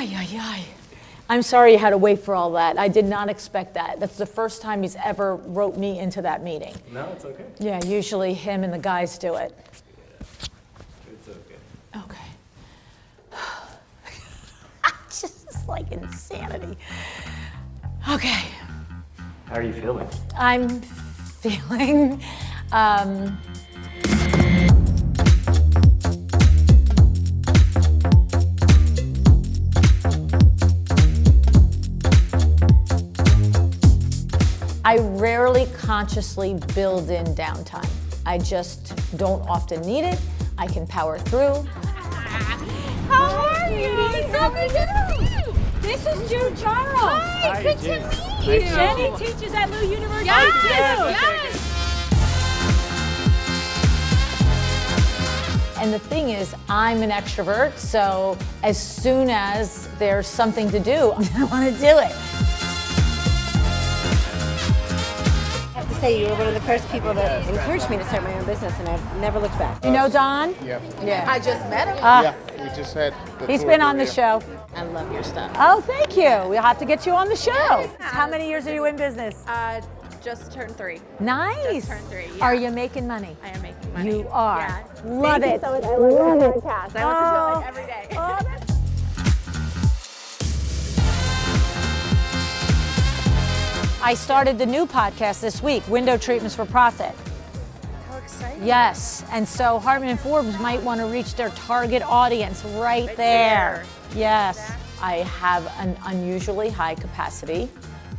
Ay, ay, ay. I'm sorry you had to wait for all that. I did not expect that. That's the first time he's ever wrote me into that meeting. No, it's okay. Yeah, usually him and the guys do it. It's okay. Okay. Just like insanity. Okay. How are you feeling? I'm feeling, I rarely consciously build in downtime. I just don't often need it. I can power through. How are you? So good to see you. This is Jude Charles. Hi, good to meet you. Jenny teaches at Lou University. Yes. And the thing is, I'm an extrovert, so as soon as there's something to do, I want to do it. I have to say, you were one of the first people that encouraged me to start my own business, and I've never looked back. You know Don? Yeah. I just met him. Yeah, we just had the He's tour been on the here. show. I love your stuff. Oh, thank you. We'll have to get you on the show. How many years are you in business? Just turned 3. Nice. Just turned 3, yeah. Are you making money? I am making money. You are. Yeah. Love Thank it. you so much. I love your podcast. I listen to it like every day. Oh, that's I started the new podcast this week, Window Treatments for Profit. How exciting. Yes, and so Hartman and Forbes might want to reach their target audience right there. Yes, I have an unusually high capacity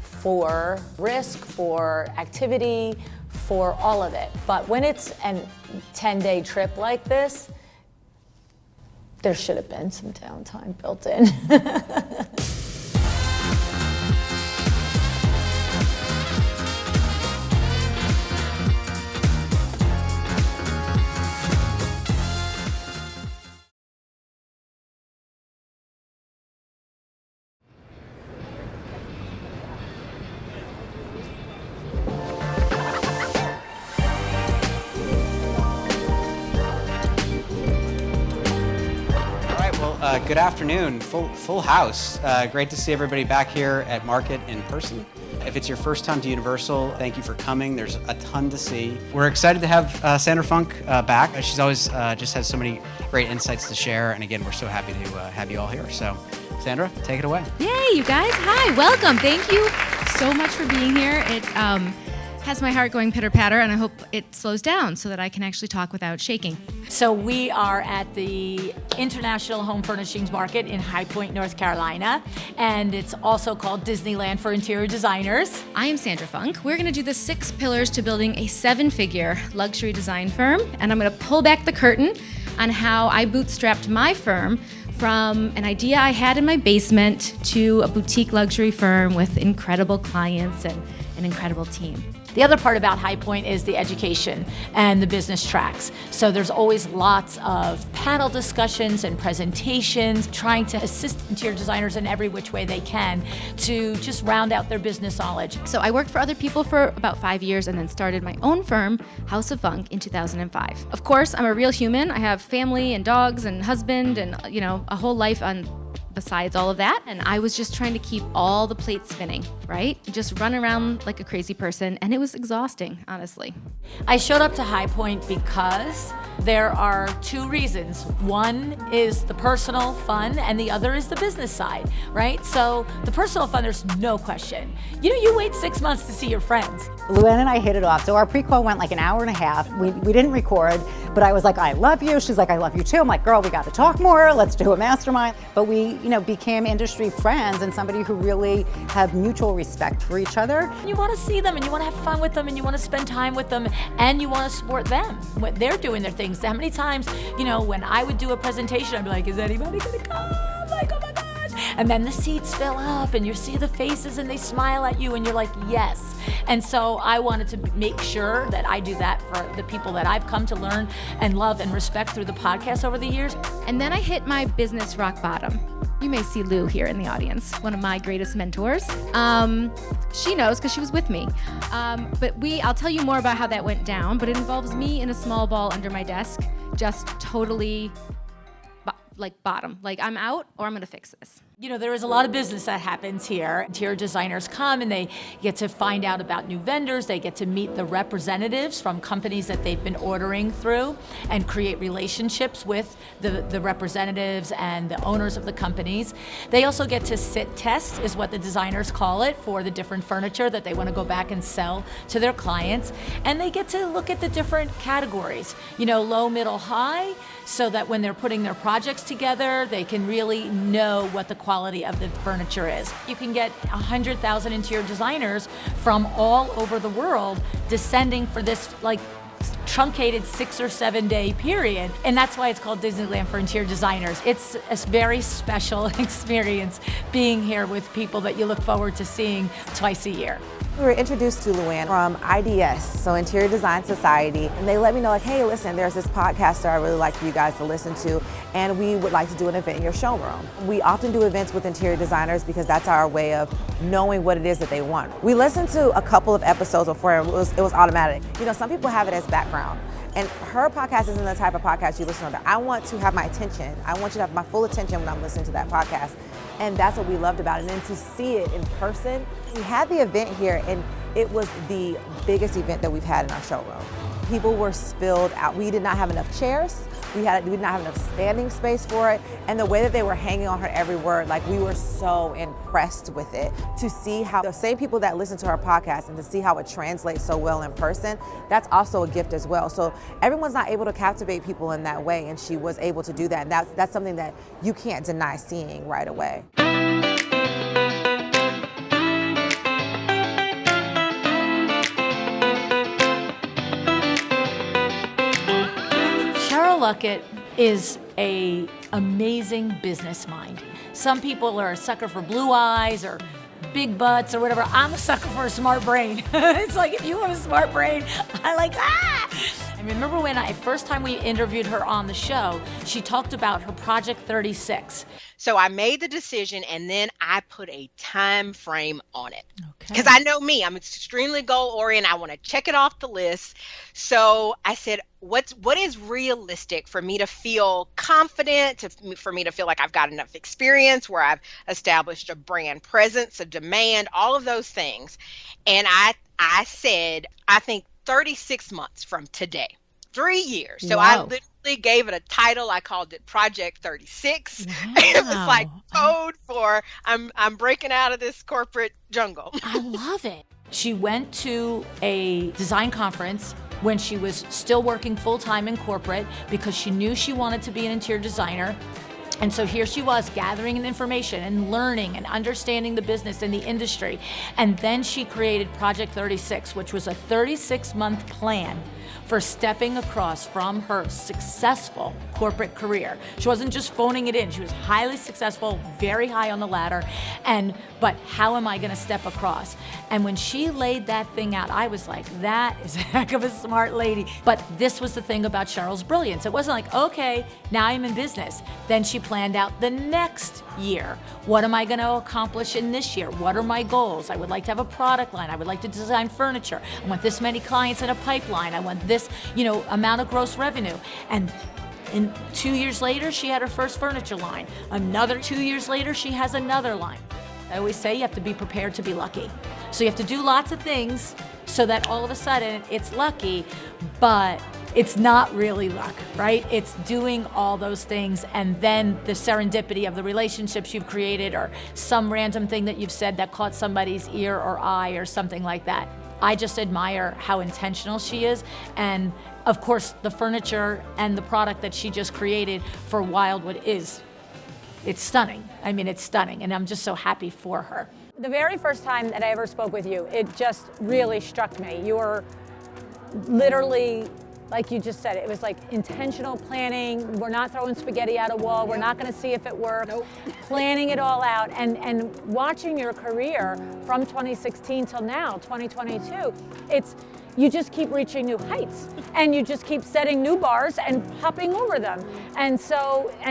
for risk, for activity, for all of it. But when it's a 10-day trip like this, there should have been some downtime built in. Good afternoon, full house. Great to see everybody back here at Market in person. If it's your first time to Universal, thank you for coming. There's a ton to see. We're excited to have Sandra Funk back. She's always just has so many great insights to share, and again, we're so happy to have you all here. So, Sandra, take it away. Yay, you guys. Hi, welcome. Thank you so much for being here. It has my heart going pitter-patter, and I hope it slows down so that I can actually talk without shaking. So we are at the International Home Furnishings Market in High Point, North Carolina, and it's also called Disneyland for interior designers. I am Sandra Funk. We're going to do the 6 pillars to building a 7-figure luxury design firm, and I'm going to pull back the curtain on how I bootstrapped my firm from an idea I had in my basement to a boutique luxury firm with incredible clients and an incredible team. The other part about High Point is the education and the business tracks. So there's always lots of panel discussions and presentations, trying to assist interior designers in every which way they can to just round out their business knowledge. So I worked for other people for about 5 years and then started my own firm, House of Funk, in 2005. Of course, I'm a real human. I have family and dogs and husband and, a whole life besides all of that, and I was just trying to keep all the plates spinning, right? Just run around like a crazy person, and it was exhausting, honestly. I showed up to High Point because there are 2 reasons. One is the personal fun, and the other is the business side, right? So the personal fun, there's no question. You wait 6 months to see your friends. Luann and I hit it off. So our pre-call went like an hour and a half. We didn't record, but I was like, I love you. She's like, I love you too. I'm like, girl, we got to talk more. Let's do a mastermind. But we, became industry friends and somebody who really have mutual respect for each other. You want to see them and you want to have fun with them and you want to spend time with them and you want to support them when they're doing their things. How many times, when I would do a presentation, I'd be like, is anybody going to come? Like, oh my gosh. And then the seats fill up and you see the faces and they smile at you and you're like, yes. And so I wanted to make sure that I do that for the people that I've come to learn and love and respect through the podcast over the years. And then I hit my business rock bottom. You may see Lou here in the audience, one of my greatest mentors. She knows because she was with me. But I'll tell you more about how that went down, but it involves me in a small ball under my desk, just totally like bottom. Like I'm out or I'm gonna fix this. You know, there is a lot of business that happens here. Interior designers come and they get to find out about new vendors. They get to meet the representatives from companies that they've been ordering through and create relationships with the representatives and the owners of the companies. They also get to sit test, is what the designers call it, for the different furniture that they want to go back and sell to their clients. And they get to look at the different categories, you know, low, middle, high, so that when they're putting their projects together, they can really know what the quality of the furniture is. You can get 100,000 interior designers from all over the world descending for this like truncated 6 or 7 day period. And that's why it's called Disneyland for interior designers. It's a very special experience being here with people that you look forward to seeing twice a year. We were introduced to Luann from IDS, so Interior Design Society, and they let me know like, hey, listen, there's this podcaster I really like for you guys to listen to, and we would like to do an event in your showroom. We often do events with interior designers because that's our way of knowing what it is that they want. We listened to a couple of episodes before it was automatic. You know, some people have it as background. And her podcast isn't the type of podcast you listen to. I want to have my attention. I want you to have my full attention when I'm listening to that podcast. And that's what we loved about it. And then to see it in person, we had the event here and it was the biggest event that we've had in our showroom. People were spilled out. We did not have enough chairs. We did not have enough standing space for it. And the way that they were hanging on her every word, like we were so impressed with it. To see how the same people that listen to her podcast and to see how it translates so well in person, that's also a gift as well. So everyone's not able to captivate people in that way, and she was able to do that. And that's something that you can't deny seeing right away. Cheryl Luckett is an amazing business mind. Some people are a sucker for blue eyes or big butts or whatever. I'm a sucker for a smart brain. It's like, if you want a smart brain, I like, I remember when first time we interviewed her on the show, she talked about her Project 36. So I made the decision and then I put a time frame on it. Because I know me, I'm extremely goal oriented. I want to check it off the list. So I said, what is realistic for me to feel confident, for me to feel like I've got enough experience, where I've established a brand presence, a demand, all of those things. And I said, I think 36 months from today, 3 years. So I literally gave it a title. I called it Project 36. Wow. It was like code for I'm breaking out of this corporate jungle. I love it. She went to a design conference when she was still working full-time in corporate because she knew she wanted to be an interior designer. And so here she was gathering information and learning and understanding the business and the industry. And then she created Project 36, which was a 36-month plan for stepping across from her successful corporate career. She wasn't just phoning it in. She was highly successful, very high on the ladder. But how am I gonna step across? And when she laid that thing out, I was like, that is a heck of a smart lady. But this was the thing about Cheryl's brilliance. It wasn't like, okay, now I'm in business. Then she planned out the next year. What am I gonna accomplish in this year? What are my goals? I would like to have a product line. I would like to design furniture. I want this many clients in a pipeline. I want this, amount of gross revenue. And 2 years later, she had her first furniture line. Another 2 years later, she has another line. I always say you have to be prepared to be lucky. So you have to do lots of things so that all of a sudden it's lucky, but it's not really luck, right? It's doing all those things and then the serendipity of the relationships you've created or some random thing that you've said that caught somebody's ear or eye or something like that. I just admire how intentional she is, and of course the furniture and the product that she just created for Wildwood it's stunning. I mean, it's stunning, and I'm just so happy for her. The very first time that I ever spoke with you, it just really struck me. You were literally, like you just said, it was like intentional planning. We're not throwing spaghetti at a wall. We're not going to see if it works. Nope. Planning it all out and watching your career from 2016 till now, 2022, you just keep reaching new heights and you just keep setting new bars and hopping over them. And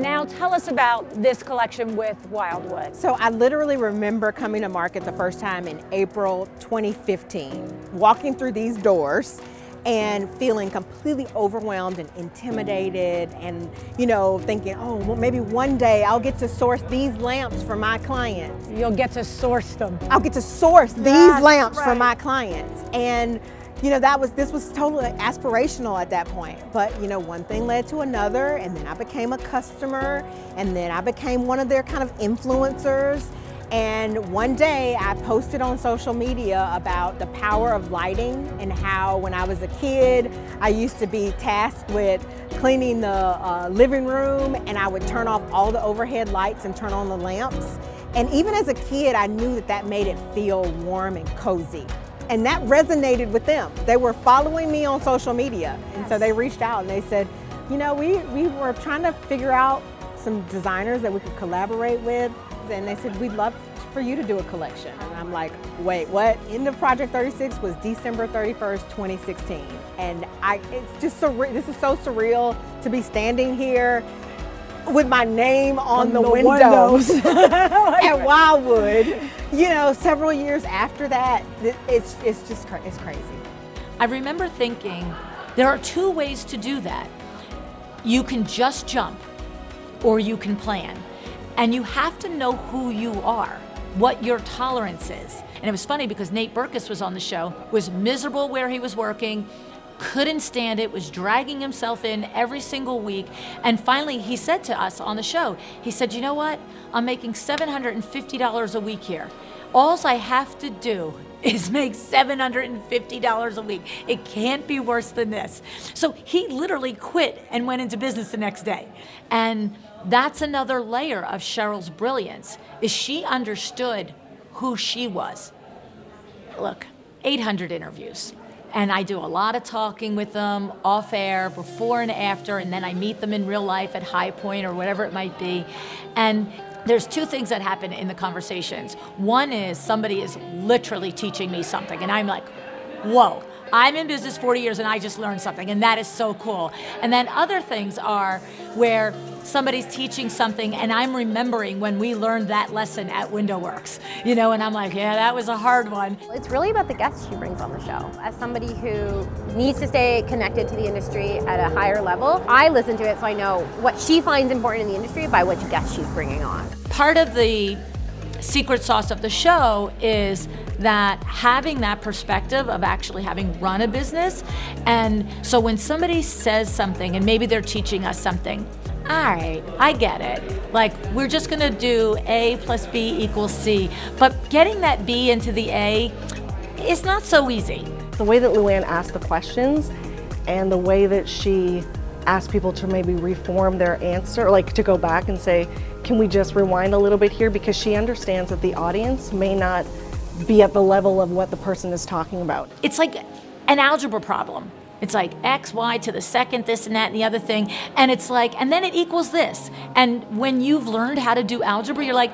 now tell us about this collection with Wildwood. So I literally remember coming to market the first time in April 2015, walking through these doors and feeling completely overwhelmed and intimidated and, you know, thinking, oh, well, maybe one day I'll get to source these lamps for my clients. You'll get to source them. I'll get to source these lamps for my clients. And, you know, this was totally aspirational at that point. But, you know, one thing led to another, and then I became a customer, and then I became one of their kind of influencers. And one day I posted on social media about the power of lighting and how when I was a kid, I used to be tasked with cleaning the living room, and I would turn off all the overhead lights and turn on the lamps. And even as a kid, I knew that made it feel warm and cozy. And that resonated with them. They were following me on social media. And so they reached out and they said, you know, we were trying to figure out some designers that we could collaborate with. And they said, we'd love for you to do a collection. And I'm like, wait, what? End of Project 36 was December 31st, 2016. And it's just surreal. This is so surreal to be standing here with my name on the windows at Wildwood. You know, several years after that, it's crazy. I remember thinking, there are two ways to do that. You can just jump, or you can plan. And you have to know who you are, what your tolerance is. And it was funny because Nate Berkus was on the show, was miserable where he was working, couldn't stand it, was dragging himself in every single week. And finally, he said to us on the show, he said, you know what? I'm making $750 a week here. All I have to do is make $750 a week. It can't be worse than this. So he literally quit and went into business the next day. And that's another layer of Cheryl's brilliance, is she understood who she was. Look, 800 interviews. And I do a lot of talking with them off air, before and after, and then I meet them in real life at High Point or whatever it might be. And there's two things that happen in the conversations. One is somebody is literally teaching me something, and I'm like, whoa, I'm in business 40 years and I just learned something, and that is so cool. And then other things are where somebody's teaching something and I'm remembering when we learned that lesson at Window Works, you know, and I'm like, yeah, that was a hard one. It's really about the guests she brings on the show. As somebody who needs to stay connected to the industry at a higher level, I listen to it so I know what she finds important in the industry by which guests she's bringing on. Part of the secret sauce of the show is that having that perspective of actually having run a business. And so when somebody says something and maybe they're teaching us something, all right, I get it. Like, we're just gonna do A plus B equals C. But getting that B into the A is not so easy. The way that Luann asked the questions and the way that she asked people to maybe reform their answer, like to go back and say, can we just rewind a little bit here? Because she understands that the audience may not be at the level of what the person is talking about. It's like an algebra problem. It's like x, y to the second, this and that and the other thing. And it's like, and then it equals this. And when you've learned how to do algebra, you're like,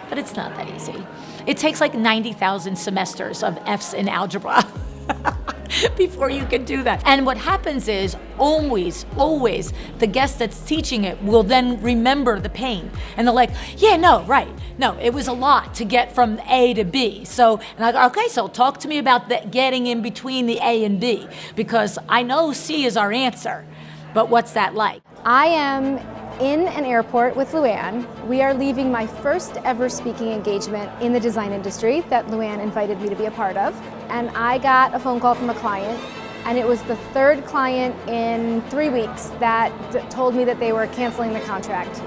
but it's not that easy. It takes like 90,000 semesters of F's in algebra before you can do that. And what happens is always the guest that's teaching it will then remember the pain. And they're like, yeah, no, right. No, it was a lot to get from A to B. So, and I go, okay, so talk to me about that getting in between the A and B, because I know C is our answer, but what's that like? I am in an airport with Luann. We are leaving my first ever speaking engagement in the design industry that Luann invited me to be a part of. And I got a phone call from a client, and it was the third client in 3 weeks that told me that they were canceling the contract,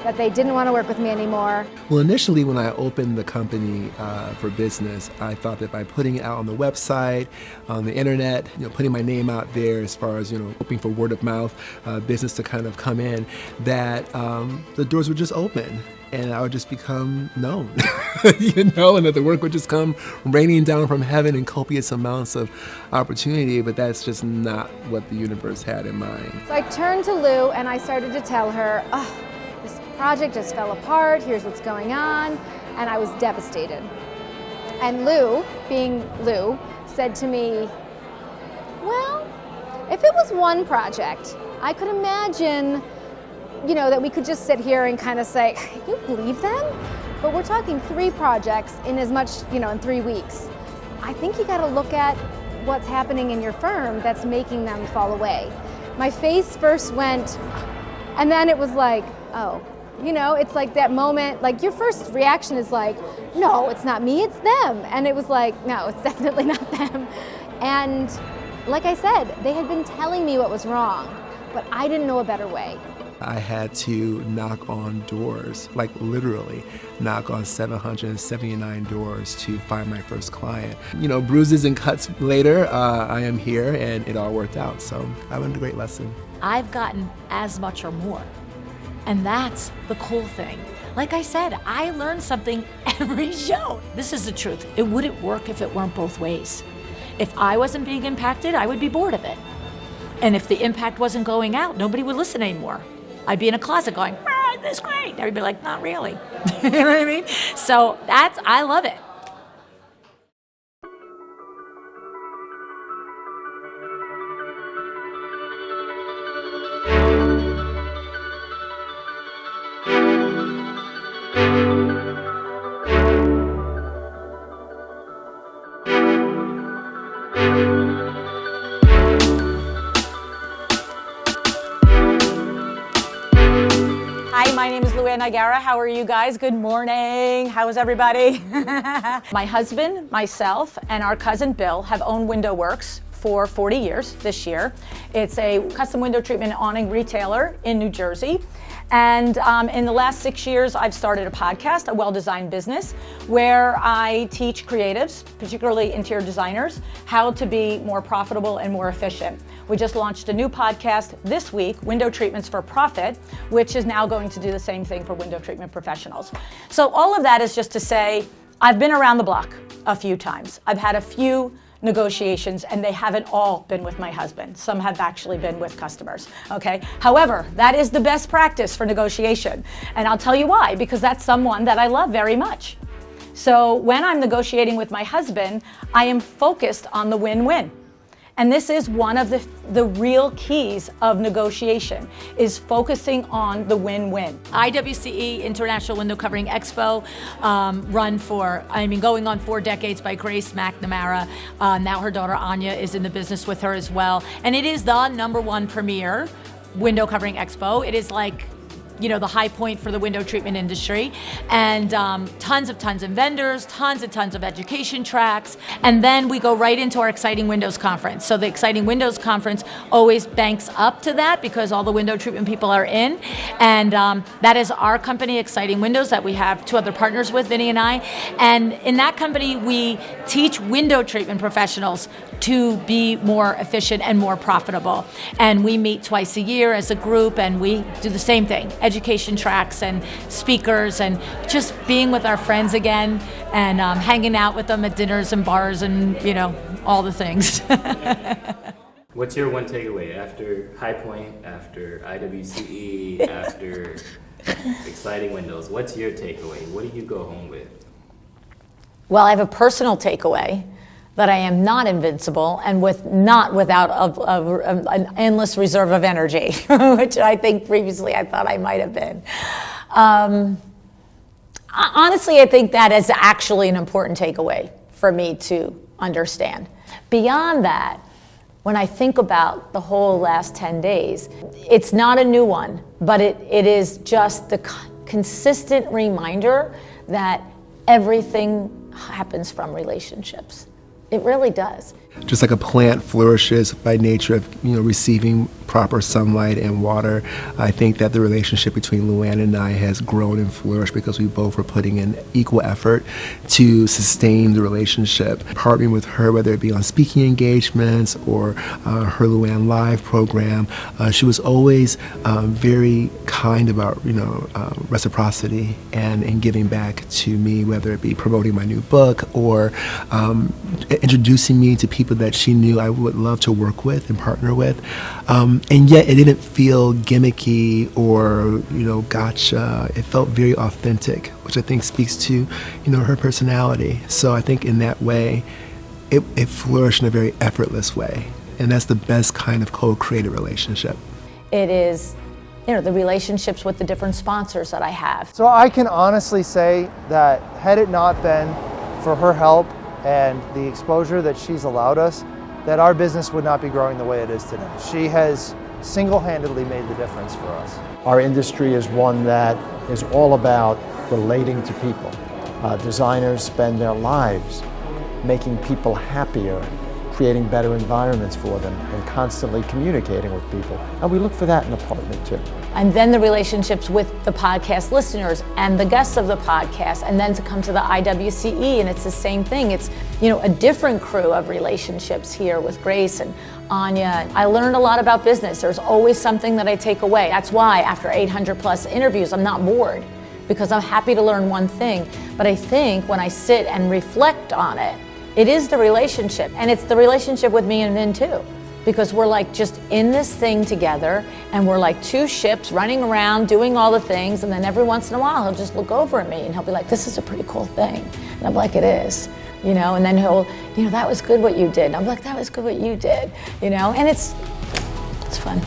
that they didn't want to work with me anymore. Well, initially when I opened the company for business, I thought that by putting it out on the website, on the internet, putting my name out there as far as, hoping for word of mouth business to kind of come in, that the doors would just open and I would just become known, and that the work would just come raining down from heaven in copious amounts of opportunity, but that's just not what the universe had in mind. So I turned to Lou and I started to tell her, this project just fell apart, here's what's going on, and I was devastated. And Lou, being Lou, said to me, well, if it was one project, I could imagine, that we could just sit here and kind of say, can you believe them? But we're talking 3 projects in as much, in 3 weeks. I think you gotta look at what's happening in your firm that's making them fall away? My face first went, and then it was like, oh, you know, it's like that moment, like your first reaction is like, no, it's not me, it's them. And it was like, no, it's definitely not them. And like I said, they had been telling me what was wrong, but I didn't know a better way. I had to knock on doors, like literally knock on 779 doors to find my first client. You know, bruises and cuts later, I am here and it all worked out. So I learned a great lesson. I've gotten as much or more. And that's the cool thing. Like I said, I learn something every show. This is the truth. It wouldn't work if it weren't both ways. If I wasn't being impacted, I would be bored of it. And if the impact wasn't going out, nobody would listen anymore. I'd be in a closet going, this is great. Everybody would be like, not really. You know what I mean? So I love it. Hi, my name is Luann Nigara. How are you guys? Good morning. How is everybody? My husband, myself, and our cousin Bill have owned Window Works for 40 years this year. It's a custom window treatment awning retailer in New Jersey. And in the last 6 years, I've started a podcast, A Well-Designed Business, where I teach creatives, particularly interior designers, how to be more profitable and more efficient. We just launched a new podcast this week, Window Treatments for Profit, which is now going to do the same thing for window treatment professionals. So all of that is just to say, I've been around the block a few times. I've had a few negotiations, and they haven't all been with my husband. Some have actually been with customers, okay? However, that is the best practice for negotiation. And I'll tell you why, because that's someone that I love very much. So when I'm negotiating with my husband, I am focused on the win-win. And this is one of the real keys of negotiation, is focusing on the win-win. IWCE, International Window Covering Expo, going on 4 decades by Grace McNamara. Now her daughter Anya is in the business with her as well. And it is the #1 premier window covering expo. It is like, you know, the high point for the window treatment industry, and tons of vendors, tons of education tracks, and then we go right into our Exciting Windows Conference. So the Exciting Windows Conference always banks up to that because all the window treatment people are in, and that is our company, Exciting Windows, that we have 2 other partners with, Vinny and I, and in that company we teach window treatment professionals to be more efficient and more profitable. And we meet twice a year as a group, and we do the same thing, education tracks and speakers, and just being with our friends again, and hanging out with them at dinners and bars and, you know, all the things. What's your one takeaway after High Point, after IWCE, after Exciting Windows? What's your takeaway? What do you go home with? Well, I have a personal takeaway that I am not invincible and not without an endless reserve of energy, which I think previously I thought I might have been. Honestly, I think that is actually an important takeaway for me to understand. Beyond that, when I think about the whole last 10 days, it's not a new one, but it is just the consistent reminder that everything happens from relationships. It really does. Just like a plant flourishes by nature of, you know, receiving proper sunlight and water, I think that the relationship between Luann and I has grown and flourished because we both were putting in equal effort to sustain the relationship. Partnering with her, whether it be on speaking engagements or her Luann Live program, she was always very kind about, you know, reciprocity and giving back to me, whether it be promoting my new book or introducing me to people that she knew I would love to work with and partner with. And yet it didn't feel gimmicky or, you know, gotcha. It felt very authentic, which I think speaks to, you know, her personality. So I think in that way, it flourished in a very effortless way. And that's the best kind of co-created relationship. It is, you know, the relationships with the different sponsors that I have. So I can honestly say that had it not been for her help and the exposure that she's allowed us, that our business would not be growing the way it is today. She has single-handedly made the difference for us. Our industry is one that is all about relating to people. Designers spend their lives making people happier, creating better environments for them, and constantly communicating with people. And we look for that in a partner too. And then the relationships with the podcast listeners and the guests of the podcast, and then to come to the IWCE, and it's the same thing. It's, you know, a different crew of relationships here with Grace and Anya. I learned a lot about business. There's always something that I take away. That's why after 800 plus interviews, I'm not bored, because I'm happy to learn one thing. But I think when I sit and reflect on it, it is the relationship, and it's the relationship with me and Vin too, because we're like just in this thing together, and we're like two ships running around doing all the things, and then every once in a while he'll just look over at me and he'll be like, this is a pretty cool thing. And I'm like, it is, you know, and then he'll, you know, that was good what you did. And I'm like, that was good what you did, you know, and it's fun.